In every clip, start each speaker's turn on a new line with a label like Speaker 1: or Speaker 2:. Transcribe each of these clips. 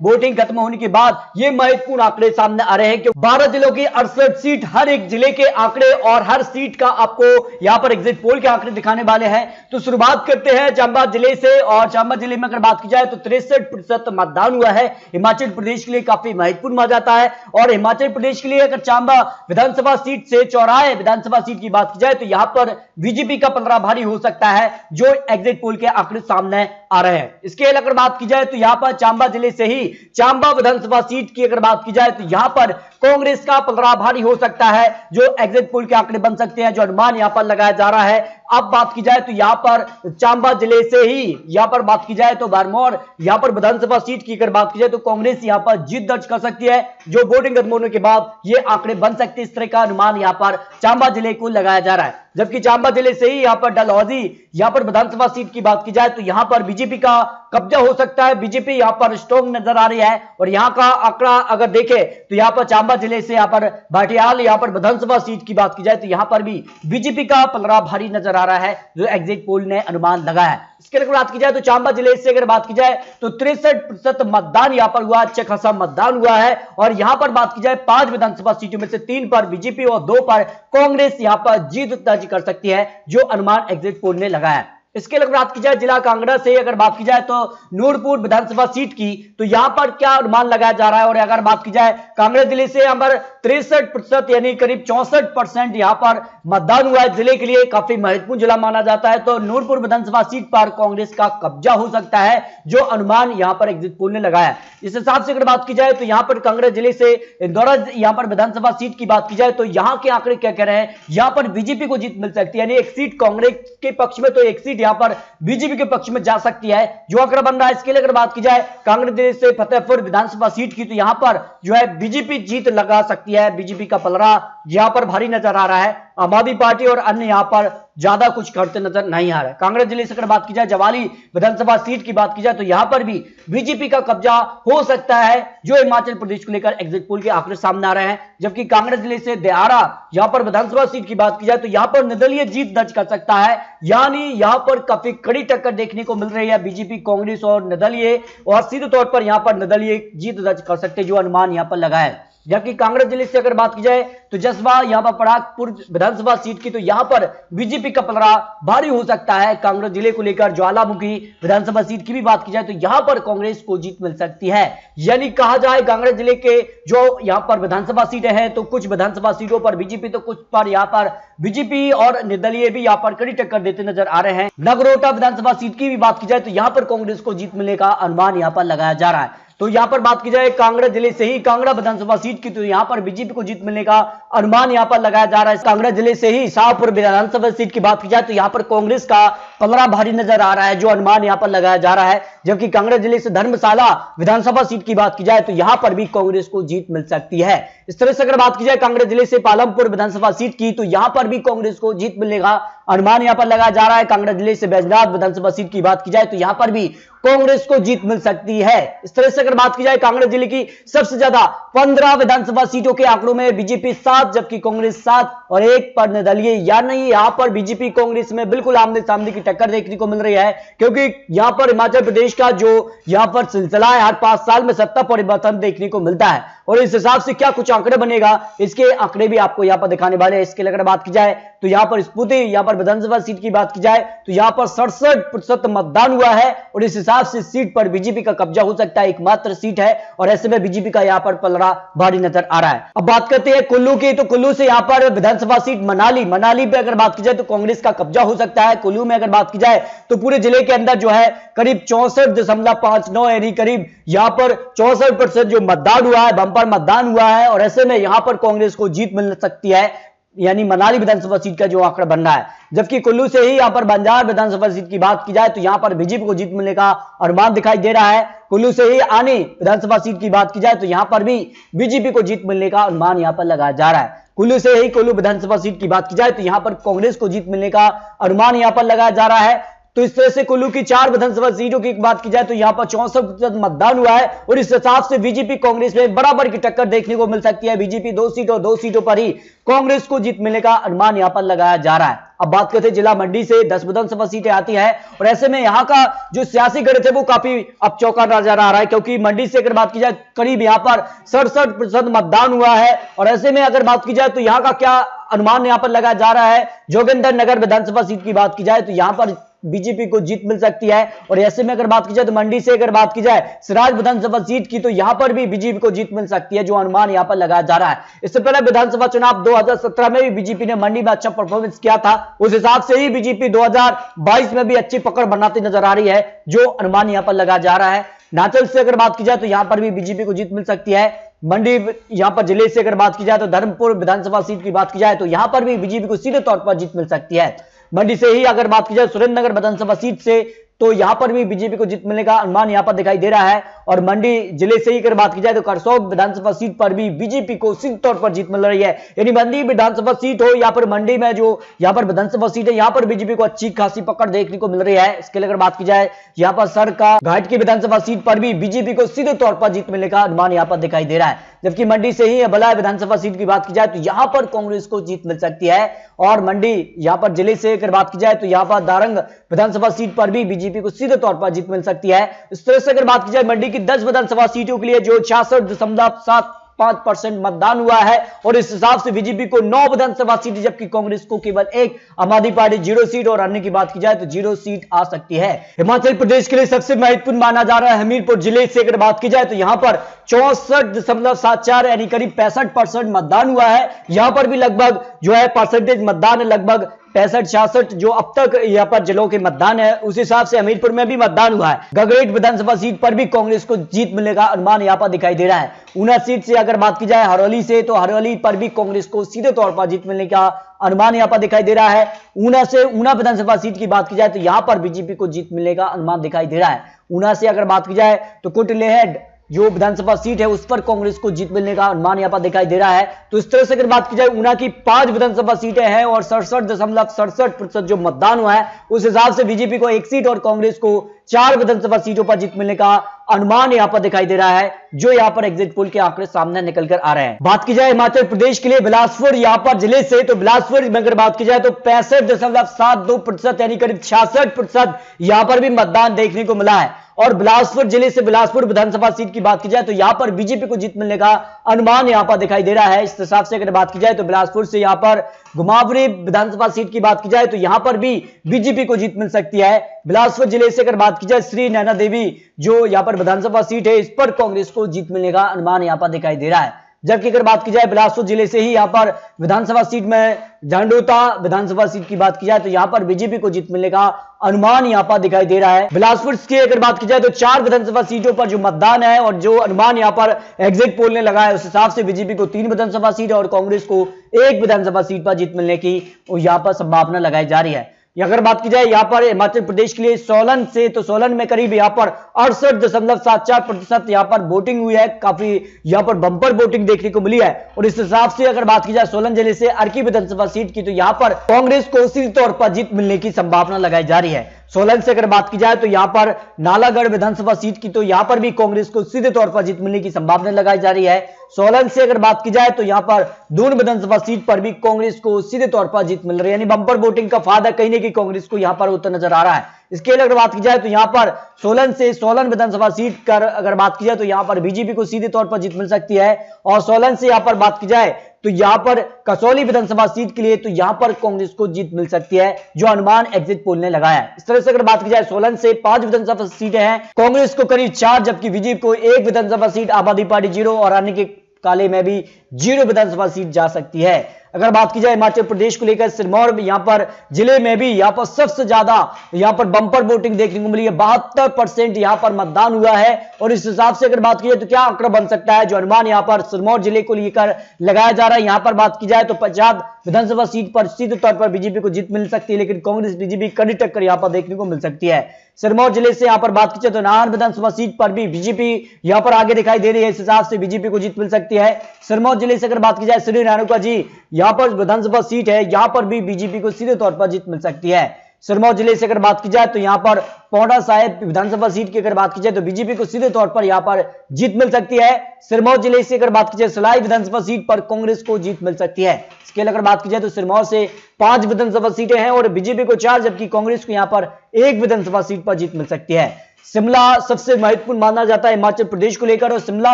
Speaker 1: Voting खत्म होने के बाद ये महत्वपूर्ण आंकड़े सामने आ रहे हैं कि 12 जिलों की 68 सीट, हर एक जिले के आंकड़े और हर सीट का आपको यहां पर एग्जिट पोल के आंकड़े दिखाने वाले हैं। तो शुरुआत करते हैं चंबा जिले से, और चंबा जिले में अगर बात की जाए तो 63% मतदान हुआ है। हिमाचल प्रदेश के लिए काफी महत्वपूर्ण माना जाता है, और हिमाचल प्रदेश के लिए अगर चंबा विधानसभा सीट से चौराहे विधानसभा सीट की बात की जाए तो यहां पर बीजेपी का पलड़ा भारी हो सकता है, जो एग्जिट पोल के आंकड़े सामने आ रहे हैं। इसके अगर बात की जाए तो यहां पर चंबा जिले से ही चंबा विधानसभा सीट की अगर बात की जाए तो यहां पर कांग्रेस का पलड़ा भारी हो सकता है, जो एग्जिट पोल के आंकड़े बन सकते हैं, जो अनुमान यहां पर लगाया जा रहा है। अब बात की जाए तो यहां पर चंबा जिले से ही यहां पर बात की जाए तो भरमौर यहां पर विधानसभा सीट की अगर बात की जाए तो कांग्रेस यहां पर जीत दर्ज कर सकती है, जो वोटिंग खत्म होने के बाद ये आंकड़े बन सकते हैं। इस तरह का अनुमान यहां पर चंबा जिले को लगाया जा रहा है। जबकि चंबा जिले से ही यहां पर डलहौजी यहां पर विधानसभा सीट की बात की जाए तो यहां पर बीजेपी का कब्जा हो सकता है। बीजेपी यहां पर स्ट्रॉन्ग नजर आ रही है, और यहां का आंकड़ा अगर देखें तो यहां पर चंबा जिले से यहां पर भाटियाल यहां पर विधानसभा सीट की बात की जाए तो यहां पर भी बीजेपी का पलड़ा भारी नजर आ रहा है, जो एग्जिट पोल ने अनुमान लगाया है। इसके अगर बात की जाए तो चंबा जिले से अगर बात की जाए तो 63% मतदान यहां पर हुआ, अच्छा खासा मतदान हुआ है। और यहां पर बात की जाए 5 विधानसभा सीटों में से 3 पर बीजेपी और 2 पर कांग्रेस यहां पर जीत दर्ज कर सकती है, जो अनुमान एग्जिट पोल ने लगाया है। इसके अगर बात की जाए जिला कांगड़ा से अगर बात की जाए तो नूरपुर विधानसभा सीट की, तो यहां पर क्या अनुमान लगाया जा रहा है। और अगर बात की जाए कांगड़ा जिले से यहां पर 63% यानी करीब 64% यहां पर मतदान हुआ है। जिले के लिए काफी महत्वपूर्ण जिला माना जाता है, तो नूरपुर विधानसभा सीट पर कांग्रेस का कब्जा हो सकता है, जो अनुमान यहां पर एग्जिट पोल ने लगाया है। इस हिसाब से अगर बात की जाए तो यहां पर कांगड़ा जिले से इंदौरा यहां पर विधानसभा सीट की बात की जाए तो यहां के आंकड़े क्या कह रहे हैं, यहां पर बीजेपी को जीत मिल सकती है, यानी एक सीट कांग्रेस के पक्ष में तो एक सीट यहां पर बीजेपी के पक्ष में जा सकती है, जो आंकड़ा बन रहा है। इसके लिए अगर बात की जाए कांगड़ा जिले से फतेहपुर विधानसभा सीट की, तो यहां पर जो है बीजेपी जीत लगा सकती है। बीजेपी का पलड़ा यहां पर भारी नजर आ रहा है। आम आदमी पार्टी और अन्य यहां पर ज्यादा कुछ करते नजर नहीं आ रहा है। कांगड़ा जिले से अगर बात की जाए जवाली विधानसभा सीट की बात की जाए तो यहां पर भी बीजेपी का कब्जा हो सकता है, जो हिमाचल प्रदेश को लेकर एग्जिट पोल के आंकड़े सामने आ रहे हैं। जबकि कांगड़ा जिले से देहारा यहां पर विधानसभा सीट की बात की जाए तो यहां पर निर्दलीय जीत दर्ज कर सकता है, यानी यहां पर काफी कड़ी टक्कर देखने को मिल रही है बीजेपी, कांग्रेस और निर्दलीय, और सीधे तौर पर यहां पर निर्दलीय जीत दर्ज कर सकते हैं, जो अनुमान यहां पर लगा है। जबकि कांगड़ा जिले से अगर बात की जाए तो जसवा यहां पर परागपुर विधानसभा सीट की, तो यहां पर बीजेपी का पलड़ा भारी हो सकता है कांगड़ा जिले को लेकर। ज्वालामुखी विधानसभा सीट की भी बात की जाए तो यहां पर कांग्रेस को जीत मिल सकती है। यानी कहा जाए कांगड़ा जिले के जो यहां पर विधानसभा सीटें हैं, तो कुछ विधानसभा सीटों पर बीजेपी, तो कुछ पर यहां पर बीजेपी और निर्दलीय भी यहां पर कड़ी टक्कर देते नजर आ रहे हैं। नगरोटा विधानसभा सीट की भी बात की जाए तो यहां पर कांग्रेस को जीत मिलने का अनुमान यहां पर लगाया जा रहा है। तो यहां पर बात की जाए कांगड़ा जिले से ही कांगड़ा विधानसभा सीट की, तो यहां पर बीजेपी को जीत मिलने का अनुमान यहां पर लगाया जा रहा है। कांगड़ा जिले से ही शाहपुर विधानसभा सीट की बात की जाए तो यहां पर कांग्रेस का पलड़ा भारी नजर आ रहा है, जो अनुमान यहां पर लगाया जा रहा है। जबकि कांगड़ा जिले से धर्मशाला विधानसभा सीट की बात की जाए तो यहां पर भी कांग्रेस को जीत मिल सकती है। इस तरह से अगर बात की जाए कांगड़ा जिले से पालमपुर विधानसभा सीट की, तो यहां पर भी कांग्रेस को जीत मिलने का अनुमान यहां पर लगाया जा रहा है। कांगड़ा जिले से बैजनाथ विधानसभा सीट की बात की जाए तो यहां पर भी कांग्रेस को जीत मिल सकती है। इस तरह से अगर बात की जाए कांगड़ा जिले की सबसे ज्यादा 15 विधानसभा सीटों के आंकड़ों में बीजेपी 7, जबकि कांग्रेस 7 और 1 पर निर्दलीय, यानी यहां पर बीजेपी कांग्रेस में बिल्कुल आमने सामने की टक्कर देखने को मिल रही है। क्योंकि यहां पर हिमाचल प्रदेश का जो यहां पर सिलसिला है, हर 5 साल में सत्ता परिवर्तन देखने को मिलता है, और इस हिसाब से क्या कुछ आंकड़े बनेगा, इसके आंकड़े भी आपको यहां पर दिखाने वाले हैं। इसके अगर बात की जाए तो यहां पर स्पूति यहां पर विधानसभा सीट की बात की जाए तो यहां पर 67% मतदान हुआ है, और इस हिसाब से सीट पर बीजेपी का कब्जा हो सकता है। एकमात्र सीट है, और ऐसे में बीजेपी का यहां पर पलड़ा भारी नजर आ रहा है। अब बात करते हैं कुल्लू की, तो कुल्लू से यहां पर विधानसभा सीट मनाली पे अगर बात की जाए तो कांग्रेस का कब्जा हो सकता है। कुल्लू में अगर बात की जाए तो पूरे जिले के अंदर जो है करीब 64.59 यानी करीब यहां पर 64% जो मतदान हुआ है, बंपर मतदान हुआ है, और ऐसे में यहां पर कांग्रेस को जीत मिल सकती है, यानी मनाली विधानसभा सीट का जो आंकड़ा बन रहा है। जबकि कुल्लू से ही यहां पर बंजार विधानसभा सीट की बात की जाए तो यहां पर बीजेपी को जीत मिलने का अनुमान दिखाई दे रहा है। कुल्लू से ही आनी विधानसभा सीट की बात की जाए तो यहां पर भी बीजेपी को जीत मिलने का अनुमान यहां पर लगाया जा रहा है। कुल्लू से ही कुल्लू विधानसभा सीट की बात की जाए तो यहां पर कांग्रेस को जीत मिलने का अनुमान यहां पर लगाया जा रहा है। तो इस तरह से कुल्लू की 4 विधानसभा सीटों की बात की जाए तो यहां पर 64% मतदान हुआ है, और इस हिसाब से बीजेपी कांग्रेस में बराबर की टक्कर देखने को मिल सकती है। बीजेपी 2 सीटों पर ही कांग्रेस को जीत मिलने का अनुमान यहां पर लगाया जा रहा है। अब बात करते हैं जिला मंडी से 10 विधानसभा सीटें आती है और ऐसे में यहां का जो सियासी गणित है वो काफी अब चौंका नजर आ रहा है, क्योंकि मंडी से अगर बात की जाए करीब यहां पर 67% मतदान हुआ है। और ऐसे में अगर बात की जाए तो यहां का क्या अनुमान यहां पर लगाया जा रहा है, जोगिंदर नगर विधानसभा सीट की बात की जाए तो यहां पर बीजेपी को जीत मिल सकती है। और ऐसे में अगर बात की जाए तो मंडी से अगर बात की जाए सिराज विधानसभा सीट की तो यहां पर भी बीजेपी को जीत मिल सकती है, जो अनुमान यहां पर लगाया जा रहा है। इससे पहले विधानसभा चुनाव 2017 में भी बीजेपी ने मंडी में अच्छा परफॉर्मेंस किया था, उस हिसाब से ही बीजेपी 2022 में भी अच्छी पकड़ बनाती नजर आ रही है, जो अनुमान यहां पर लगाया जा रहा है। नाचल से अगर बात की जाए तो यहां पर भी बीजेपी को जीत मिल सकती है। मंडी यहां पर जिले से अगर बात की जाए तो धर्मपुर विधानसभा सीट की बात की जाए तो यहां पर भी बीजेपी को सीधे तौर पर जीत मिल सकती है। मंडी से ही अगर बात की जाए सुरेंद्रनगर विधानसभा सीट से तो यहां पर भी बीजेपी को जीत मिलने का अनुमान यहां पर दिखाई दे रहा है। और मंडी जिले से ही अगर बात की जाए तो करसोग विधानसभा सीट पर भी बीजेपी को सीधे तौर पर जीत मिल रही है। यानी मंडी विधानसभा सीट हो या फिर मंडी में जो यहां पर विधानसभा सीट है यहां पर बीजेपी को अच्छी खासी पकड़ देखने को मिल रही है। इसके लिए अगर बात की जाए यहां पर सर का घाट की विधानसभा सीट पर भी बीजेपी को सीधे तौर पर जीत मिलने का अनुमान यहां पर दिखाई दे रहा है। जबकि मंडी से ही बलाय विधानसभा सीट की बात की जाए तो यहां पर कांग्रेस को जीत मिल सकती है। और मंडी यहां पर जिले से अगर बात की जाए तो यहां पर दारंग विधानसभा सीट पर भी बीजेपी को सीधे तौर पर जीत मिल सकती है। इस तरह से अगर बात की जाए मंडी की 10 विधानसभा सीटों के लिए जो 66.75% मतदान हुआ है और इस हिसाब से बीजेपी को 9 विधानसभा सीट जबकि कांग्रेस को केवल एक, आम आदमी पार्टी 0 सीट और अन्य की बात की जाए तो 0 सीट आ सकती है। हिमाचल प्रदेश के लिए सबसे महत्वपूर्ण माना जा रहा है हमीरपुर जिले से अगर बात की जाए तो यहां पर 64.74 यानी करीब 65% मतदान हुआ है। यहां पर भी लगभग जो है परसेंटेज मतदान है लगभग 65-66 जो अब तक यहां पर जिलों के मतदान है उस हिसाब से हमीरपुर में भी मतदान हुआ है। गगरेट विधानसभा सीट पर भी कांग्रेस को जीत मिलने का अनुमान यहां पर दिखाई दे रहा है। ऊना सीट से अगर बात की जाए हरौली से तो हरौली पर भी कांग्रेस को सीधे तौर पर जीत मिलने का अनुमान यहां पर दिखाई दे रहा है। ऊना से ऊना विधानसभा सीट की बात की जाए तो यहां पर बीजेपी को जीत मिलने का अनुमान दिखाई दे रहा है। ऊना से अगर बात की जाए तो कुटलेहड जो विधानसभा सीट है उस पर कांग्रेस को जीत मिलने का अनुमान यहां पर दिखाई दे रहा है। तो इस तरह से अगर बात की जाए ऊना की 5 विधानसभा सीटें हैं और 67.67% जो मतदान हुआ है उस हिसाब से बीजेपी को 1 सीट और कांग्रेस को 4 विधानसभा सीटों पर जीत मिलने का अनुमान यहां पर दिखाई दे रहा है, जो यहां पर एग्जिट पोल के आंकड़े सामने निकल कर आ रहे हैं। बात की जाए हिमाचल प्रदेश के लिए बिलासपुर यहां पर जिले से तो बिलासपुर में अगर बात की जाए तो 65.72% यानी करीब 66% यहां पर भी मतदान देखने को मिला है। और बिलासपुर जिले से बिलासपुर विधानसभा सीट की बात की जाए तो यहां पर बीजेपी को जीत मिलने का अनुमान यहां पर दिखाई दे रहा है। इस हिसाब से अगर बात की जाए तो बिलासपुर से यहां पर घुमावरी विधानसभा सीट की बात की जाए तो यहां पर भी बीजेपी को जीत मिल सकती है। बिलासपुर जिले से अगर बात की जाए श्री नैना देवी जो यहां पर विधानसभा सीट है इस पर कांग्रेस को जीत मिलने का अनुमान यहां पर दिखाई दे रहा है। जबकि अगर बात की जाए बिलासपुर जिले से ही यहां पर विधानसभा सीट में झंडोता विधानसभा सीट की बात की जाए तो यहां पर बीजेपी को जीत मिलने का अनुमान यहां पर दिखाई दे रहा है। बिलासपुर की अगर बात की जाए तो 4 विधानसभा सीटों पर जो मतदान है और जो अनुमान यहां पर एग्जिट पोल ने लगाया उस हिसाब से बीजेपी को 3 विधानसभा सीट और कांग्रेस को 1 विधानसभा सीट पर जीत मिलने की यहां पर संभावना लगाई जा रही है। अगर बात की जाए यहां पर हिमाचल प्रदेश के लिए सोलन से तो सोलन में करीब यहां पर 68.74% यहां पर वोटिंग हुई है, काफी यहां पर बंपर वोटिंग देखने को मिली है। और इस हिसाब से अगर बात की जाए सोलन जिले से अर्की विधानसभा सीट की तो यहां पर कांग्रेस को सीधे तौर पर जीत मिलने की संभावना लगाई जा रही है। सोलन से अगर बात की जाए तो यहां पर नालागढ़ विधानसभा सीट की तो यहां पर भी कांग्रेस को सीधे तौर पर जीत मिलने की संभावना लगाई जा रही है। सोलन से अगर बात की जाए तो यहां पर दून विधानसभा सीट पर भी कांग्रेस को सीधे तौर पर जीत मिल रही है, यानी बंपर वोटिंग का फायदा कहीं ना कहीं कांग्रेस को यहां पर होता नजर आ रहा है। इसके लिए अगर बात की जाए तो यहां पर सोलन से सोलन विधानसभा सीट कर अगर बात की जाए तो यहां पर बीजेपी को सीधे तौर पर जीत मिल सकती है। और सोलन से यहां पर बात की जाए तो यहां पर कसौली विधानसभा सीट के लिए तो यहां पर कांग्रेस को जीत मिल सकती है, जो अनुमान एग्जिट पोल ने लगाया है। इस तरह से अगर बात की जाए सोलन से 5 विधानसभा सीटें हैं, कांग्रेस को करीब 4 जबकि बीजेपी को 1 विधानसभा सीट, आम आदमी पार्टी 0 और अन्य के काले में भी 0 विधानसभा सीट जा सकती है। अगर बात की जाए हिमाचल प्रदेश को लेकर सिरमौर यहां पर जिले में भी यहां पर सबसे ज्यादा यहां पर बंपर वोटिंग देखने को मिली है, 72% यहां पर मतदान हुआ है। और इस हिसाब से अगर बात की जाए तो क्या आंकड़ा बन सकता है, जो अनुमान यहां पर सिरमौर जिले को लेकर लगाया जा रहा है। यहां पर बात की जाए तो 50 विधानसभा सीट पर सीधे तौर पर बीजेपी को जीत मिल सकती है, लेकिन कांग्रेस बीजेपी कड़ी टक्कर यहां पर देखने को मिल सकती है। सिरमौर जिले से यहां पर बात की जाए तो नाहन विधानसभा सीट पर भी बीजेपी यहां पर आगे दिखाई दे रही है, इस हिसाब से बीजेपी को जीत मिल सकती है। सिरमौर जिले से अगर बात की जाए श्री रेणुका जी यहां पर विधानसभा सीट है, यहां पर भी बीजेपी को सीधे तौर पर जीत मिल सकती है। सिरमौर जिले से अगर बात की जाए तो यहां पर पौंडा साहिब विधानसभा सीट की अगर बात की जाए तो बीजेपी को सीधे तौर पर यहां पर जीत मिल सकती है। सिरमौर जिले से अगर बात की जाए सलाई विधानसभा सीट पर कांग्रेस को जीत मिल सकती है। इसके अगर बात की जाए तो सिरमौर से 5 विधानसभा सीटें हैं और बीजेपी को 4, जबकि कांग्रेस को यहां पर 1 विधानसभा सीट पर जीत मिल सकती है। शिमला सबसे महत्वपूर्ण माना जाता है हिमाचल प्रदेश को लेकर, और शिमला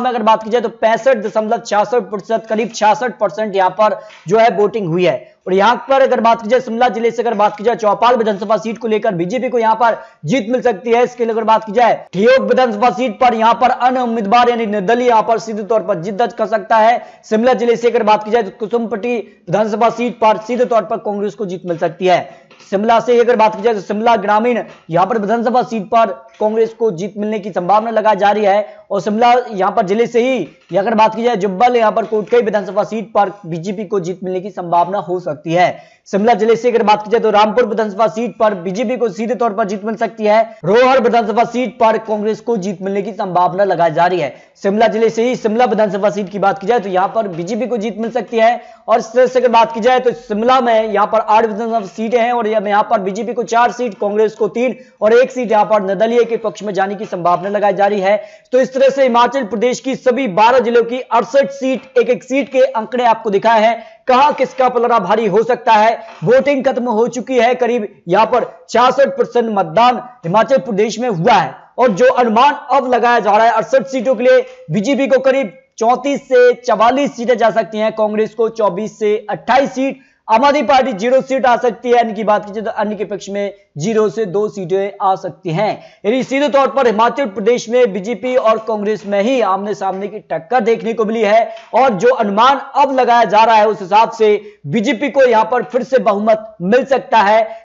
Speaker 1: में अगर बात की जाए तो 65.66%, करीब 66% यहां पर जो है वोटिंग हुई है। और यहां पर अगर बात की जाए शिमला जिले से अगर बात की जाए चौपाल विधानसभा सीट को लेकर बीजेपी को यहां पर जीत मिल सकती है। इसके लिए अगर बात की जाए ठियोग विधानसभा सीट पर यहां पर अन्य उम्मीदवार यानी निर्दलीय यहां पर सीधे तौर पर जीत दर्ज कर सकता है। शिमला जिले से अगर बात की जाए तो कुसुमपट्टी विधानसभा सीट पर सीधे तौर पर कांग्रेस को जीत मिल सकती है। शिमला से अगर बात की जाए तो शिमला ग्रामीण यहां पर विधानसभा सीट पर कांग्रेस को जीत मिलने की संभावना लगाई जा रही है। और शिमला यहां पर जिले से ही अगर बात की जाए जुब्बल यहां पर कोटकई विधानसभा सीट पर बीजेपी को जीत मिलने की संभावना हो सकती है। शिमला जिले से अगर बात की जाए तो रामपुर विधानसभा सीट पर बीजेपी को सीधे तौर पर जीत मिल सकती है। रोहर विधानसभा सीट पर कांग्रेस को जीत मिलने की संभावना लगाई जा रही है। शिमला जिले से ही शिमला विधानसभा सीट की बात की जाए तो यहां पर बीजेपी को जीत मिल सकती है। और इस तरह से अगर बात की जाए तो शिमला में यहां पर 8 विधानसभा सीटें हैं और यहां पर बीजेपी को 4 सीट, कांग्रेस को 3 और 1 सीट यहां पर निर्दलीय के पक्ष में जाने की संभावना लगाई जा रही है। तो इस तरह से हिमाचल प्रदेश की सभी 12 जिलों की 68 सीट, एक सीट के आंकड़े आपको दिखाए हैं। कहां किसका पलड़ा भारी हो सकता है। वोटिंग खत्म हो चुकी है, करीब यहां पर 66% मतदान हिमाचल प्रदेश में हुआ है। और जो अनुमान अब लगाया जा रहा है 68 सीटों के लिए बीजेपी को करीब 34 से 44 सीटें जा सकती हैं, कांग्रेस को 24 से 28 सीट, आम आदमी पार्टी 0 सीट आ सकती है। इनकी बात कीजिए तो अन्य के पक्ष में 0 से 2 सीटें आ सकती हैं। यानी सीधे तौर पर हिमाचल प्रदेश में बीजेपी और कांग्रेस में ही आमने सामने की टक्कर देखने को मिली है। और जो अनुमान अब लगाया जा रहा है उस हिसाब से बीजेपी को यहां पर फिर से बहुमत मिल सकता है।